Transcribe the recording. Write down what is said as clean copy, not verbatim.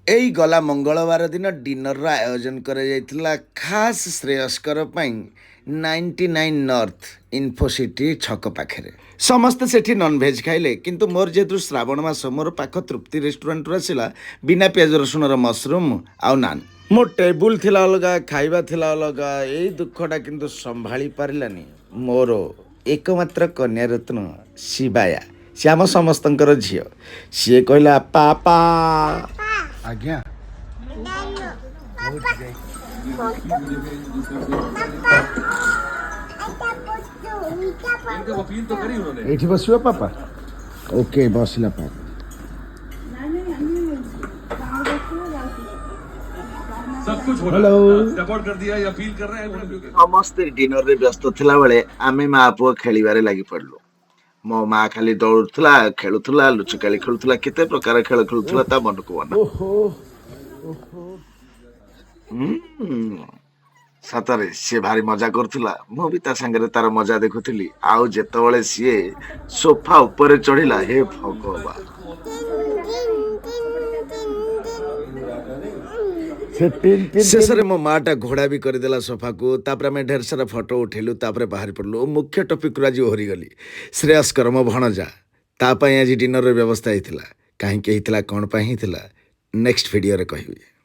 ଏଇ ଗଲା ମଙ୍ଗଳବାର ଦିନ ଡିନରର ଆୟୋଜନ କରାଯାଇଥିଲା ଖାସ୍ ଶ୍ରେୟସ୍କର ପାଇଁ 99 ନର୍ଥ ଇନ୍ଫୋସିଟି ଛକ ପାଖରେ। ସମସ୍ତେ ସେଠି ନନ୍ଭେଜ୍ ଖାଇଲେ, କିନ୍ତୁ ମୋର ଯେହେତୁ ଶ୍ରାବଣ ମାସ ମୋର ପାଖ ତୃପ୍ତି ରେଷ୍ଟୁରାଣ୍ଟରୁ ଆସିଲା ବିନା ପିଆଜ ରସୁଣର ମସରୁମ୍ ଆଉ ନାନ୍। ମୋ ଟେବୁଲ୍ ଥିଲା ଅଲଗା, ଖାଇବା ଥିଲା ଅଲଗା। ଏଇ ଦୁଃଖଟା କିନ୍ତୁ ସମ୍ଭାଳି ପାରିଲାନି ମୋର ଏକମାତ୍ର କନ୍ୟାରତ୍ନ ଶିବାୟା। ସେ ଆମ ସମସ୍ତଙ୍କର ଝିଅ। ସିଏ କହିଲା ପାପା। ଆଜ୍ଞା ଏଇଠି ବସିବ ପାପା। ଓକେ ବସିଲା ପାପା। हेलो सपोर्ट कर दिया या फील कर रहे हैं ସମସ୍ତେ ଡିନରରେ ବ୍ୟସ୍ତ ଥିଲାବେଳେ ଆମେ ମା ପୁଅ ଖେଳିବାରେ ଲାଗି ପଡିଲୁ। ମୋ ମା ଖାଲି ଦୌଡୁଥିଲା, ଖେଳୁଥିଲା, ଲୁଚକାଳି ଖେଳୁଥିଲା, କେତେ ପ୍ରକାର ଖେଳ ଖେଳୁଥିଲା ତା ମନକୁ ମନ। ଓହୋ ଓହୋ ସତରେ ସିଏ ଭାରି ମଜା କରୁଥିଲା, ମୁଁ ବି ତା ସାଙ୍ଗରେ ତାର ମଜା ଦେଖୁଥିଲି। ଆଉ ଯେତେବେଳେ ସିଏ ସୋଫା ଉପରେ ଚଢିଲା, ହେ ଭଗବାନ। ସେ ତିନ ତିନ ଶେଷରେ ମୋ ମା ଟା ଘୋଡ଼ା ବି କରିଦେଲା ସୋଫାକୁ। ତାପରେ ଆମେ ଢେର ସାରା ଫଟୋ ଉଠେଇଲୁ, ତାପରେ ବାହାରି ପଡ଼ିଲୁ। ମୁଖ୍ୟ ଟପିକରୁ ଆଜି ଓହରିଗଲି। ଶ୍ରେୟସ୍କର ମୋ ଭଣଜା, ତା ପାଇଁ ଆଜି ଡିନରର ବ୍ୟବସ୍ଥା ହେଇଥିଲା। କାହିଁକି ହେଇଥିଲା, କ'ଣ ପାଇଁ ହେଇଥିଲା, ନେକ୍ସଟ ଭିଡ଼ିଓରେ କହିବି।